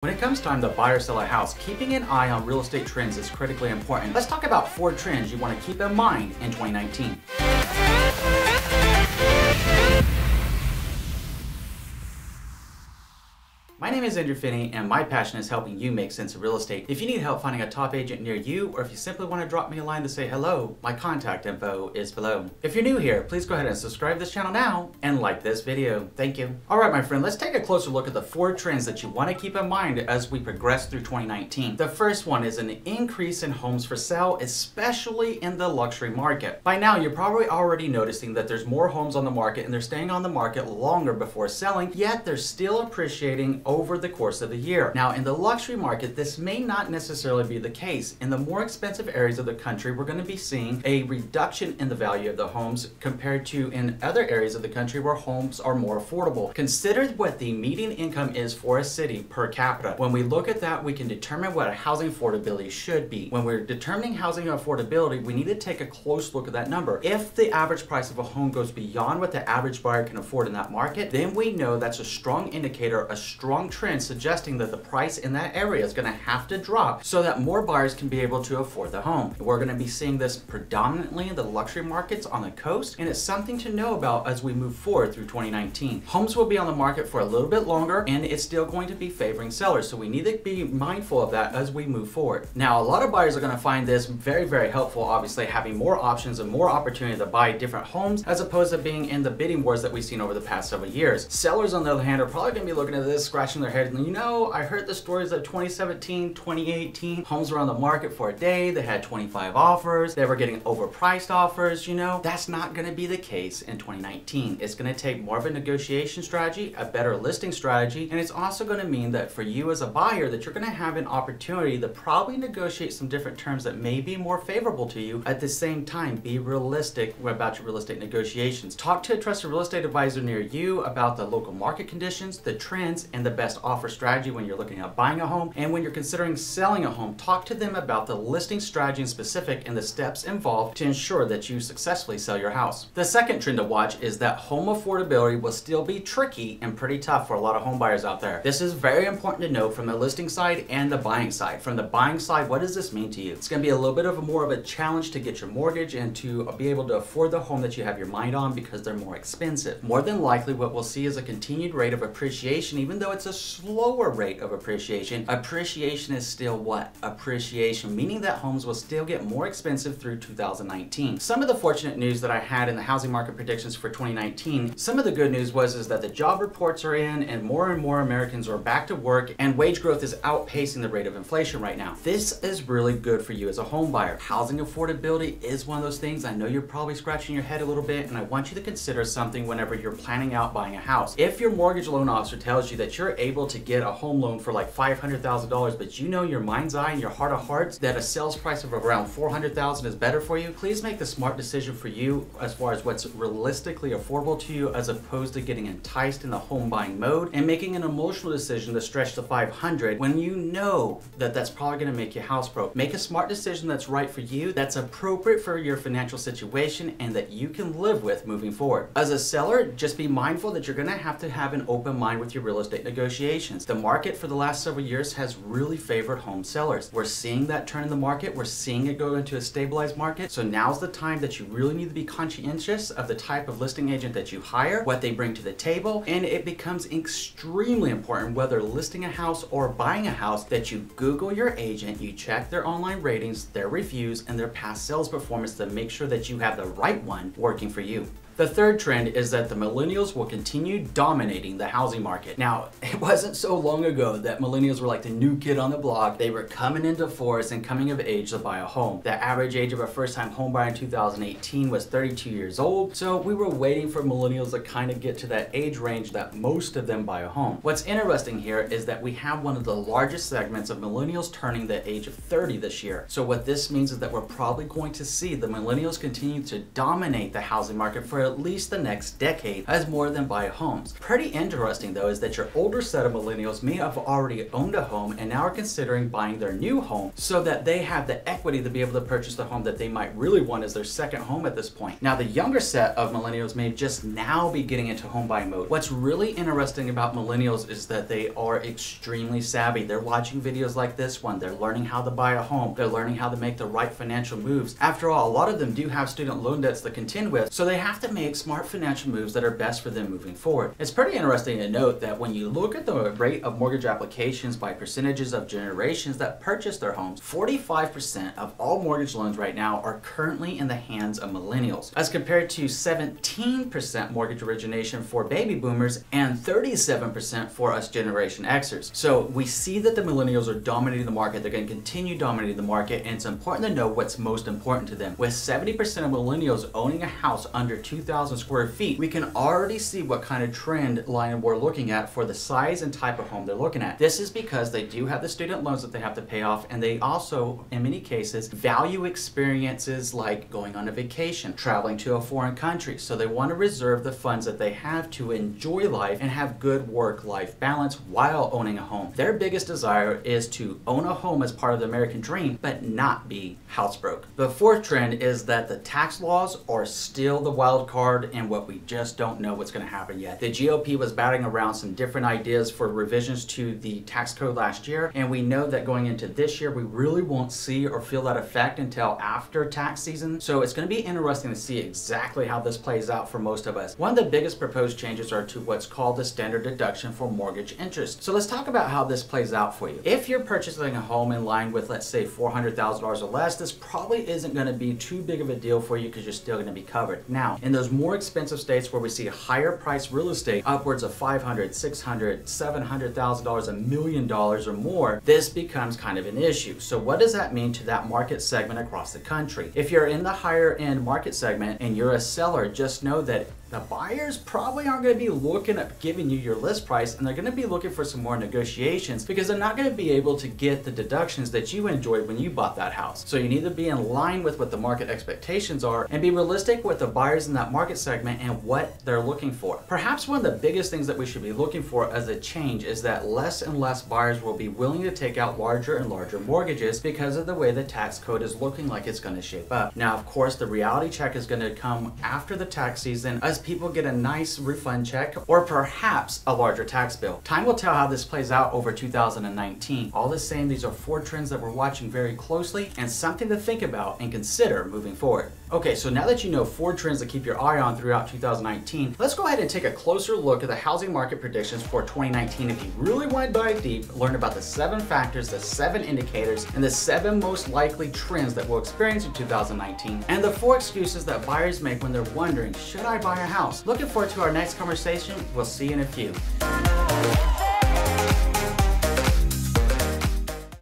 When it comes time to buy or sell a house, keeping an eye on real estate trends is critically important. Let's talk about 4 trends you want to keep in mind in 2019. My name is Andrew Finney, and my passion is helping you make sense of real estate. If you need help finding a top agent near you, or if you simply want to drop me a line to say hello, my contact info is below. If you're new here, please go ahead and subscribe to this channel now and like this video. Thank you. Alright my friend, let's take a closer look at the 4 trends that you want to keep in mind as we progress through 2019. The first one is an increase in homes for sale, especially in the luxury market. By now, you're probably already noticing that there's more homes on the market and they're staying on the market longer before selling, yet they're still appreciating over the course of the year. Now, in the luxury market, this may not necessarily be the case. In the more expensive areas of the country, we're going to be seeing a reduction in the value of the homes compared to in other areas of the country where homes are more affordable. Consider what the median income is for a city per capita. When we look at that, we can determine what a housing affordability should be. When we're determining housing affordability, we need to take a close look at that number. If the average price of a home goes beyond what the average buyer can afford in that market, then we know that's a strong indicator, a strong trend suggesting that the price in that area is going to have to drop so that more buyers can be able to afford the home. We're going to be seeing this predominantly in the luxury markets on the coast, and it's something to know about as we move forward through 2019. Homes will be on the market for a little bit longer, and it's still going to be favoring sellers, so we need to be mindful of that as we move forward. Now, a lot of buyers are going to find this very, very helpful, obviously having more options and more opportunity to buy different homes as opposed to being in the bidding wars that we've seen over the past several years. Sellers, on the other hand, are probably going to be looking at this, scratching their head, and I heard the stories of 2017, 2018, homes were on the market for a day, they had 25 offers, they were getting overpriced offers. That's not going to be the case in 2019. It's going to take more of a negotiation strategy, a better listing strategy, and it's also going to mean that for you as a buyer that you're going to have an opportunity to probably negotiate some different terms that may be more favorable to you. At the same time, be realistic about your real estate negotiations. Talk to a trusted real estate advisor near you about the local market conditions, the trends, and the best offer strategy when you're looking at buying a home. And when you're considering selling a home, talk to them about the listing strategy in specific and the steps involved to ensure that you successfully sell your house. The second trend to watch is that home affordability will still be tricky and pretty tough for a lot of home buyers out there. This is very important to know from the listing side and the buying side. From the buying side, what does this mean to you? It's going to be a little bit of more of a challenge to get your mortgage and to be able to afford the home that you have your mind on because they're more expensive. More than likely, what we'll see is a continued rate of appreciation, even though it's a slower rate of appreciation. Appreciation is still what? Appreciation, meaning that homes will still get more expensive through 2019. Some of the fortunate news that I had in the housing market predictions for 2019, some of the good news was that the job reports are in and more Americans are back to work and wage growth is outpacing the rate of inflation right now. This is really good for you as a home buyer. Housing affordability is one of those things. I know you're probably scratching your head a little bit, and I want you to consider something whenever you're planning out buying a house. If your mortgage loan officer tells you that you're able to get a home loan for like $500,000, but you know your mind's eye and your heart of hearts that a sales price of around $400,000 is better for you, please make the smart decision for you as far as what's realistically affordable to you, as opposed to getting enticed in the home buying mode and making an emotional decision to stretch to $500 when you know that that's probably going to make you house broke. Make a smart decision that's right for you, that's appropriate for your financial situation, and that you can live with moving forward. As a seller, just be mindful that you're going to have an open mind with your real estate negotiations. The market for the last several years has really favored home sellers. We're seeing that turn in the market. We're seeing it go into a stabilized market. So now's the time that you really need to be conscientious of the type of listing agent that you hire, what they bring to the table, and it becomes extremely important, whether listing a house or buying a house, that you Google your agent, you check their online ratings, their reviews, and their past sales performance to make sure that you have the right one working for you. The third trend is that the millennials will continue dominating the housing market. Now, it wasn't so long ago that millennials were like the new kid on the block. They were coming into force and coming of age to buy a home. The average age of a first-time home buyer in 2018 was 32 years old, so we were waiting for millennials to kind of get to that age range that most of them buy a home. What's interesting here is that we have one of the largest segments of millennials turning the age of 30 this year. So what this means is that we're probably going to see the millennials continue to dominate the housing market for at least the next decade as more than buy homes. Pretty interesting though is that your older set of millennials may have already owned a home and now are considering buying their new home so that they have the equity to be able to purchase the home that they might really want as their second home at this point. Now the younger set of millennials may just now be getting into home buying mode. What's really interesting about millennials is that they are extremely savvy. They're watching videos like this one. They're learning how to buy a home. They're learning how to make the right financial moves. After all, a lot of them do have student loan debts to contend with, so they have to make smart financial moves that are best for them moving forward. It's pretty interesting to note that when you look at the rate of mortgage applications by percentages of generations that purchase their homes, 45% of all mortgage loans right now are currently in the hands of millennials, as compared to 17% mortgage origination for baby boomers and 37% for us Generation Xers. So we see that the millennials are dominating the market. They're going to continue dominating the market, and it's important to know what's most important to them. With 70% of millennials owning a house under 2,000 square feet, we can already see what kind of trend line we're looking at for the size and type of home they're looking at. This is because they do have the student loans that they have to pay off, and they also, in many cases, value experiences like going on a vacation, traveling to a foreign country. So they want to reserve the funds that they have to enjoy life and have good work-life balance while owning a home. Their biggest desire is to own a home as part of the American dream, but not be house broke. The fourth trend is that the tax laws are still the wild card and what we just don't know what's going to happen yet. The GOP was batting around some different ideas for revisions to the tax code last year, and we know that going into this year, we really won't see or feel that effect until after tax season. So it's going to be interesting to see exactly how this plays out for most of us. One of the biggest proposed changes are to what's called the standard deduction for mortgage interest. So let's talk about how this plays out for you. If you're purchasing a home in line with, let's say, $400,000 or less, this probably isn't going to be too big of a deal for you because you're still going to be covered. Now, in those more expensive states where we see higher priced real estate, upwards of $500,000, $600,000, $700,000, $1 million or more, this becomes kind of an issue. So what does that mean to that market segment across the country? If you're in the higher end market segment and you're a seller, just know that the buyers probably aren't going to be looking at giving you your list price, and they're going to be looking for some more negotiations because they're not going to be able to get the deductions that you enjoyed when you bought that house. So you need to be in line with what the market expectations are and be realistic with the buyers in that market segment and what they're looking for. Perhaps one of the biggest things that we should be looking for as a change is that less and less buyers will be willing to take out larger and larger mortgages because of the way the tax code is looking like it's going to shape up. Now, of course, the reality check is going to come after the tax season as people get a nice refund check or perhaps a larger tax bill. Time will tell how this plays out over 2019. All the same, these are 4 trends that we're watching very closely and something to think about and consider moving forward. Okay, so now that you know 4 trends to keep your eye on throughout 2019, let's go ahead and take a closer look at the housing market predictions for 2019. If you really want to dive deep, learn about the 7 factors, the 7 indicators, and the 7 most likely trends that we'll experience in 2019, and the 4 excuses that buyers make when they're wondering, should I buy a house? Looking forward to our next conversation. We'll see you in a few.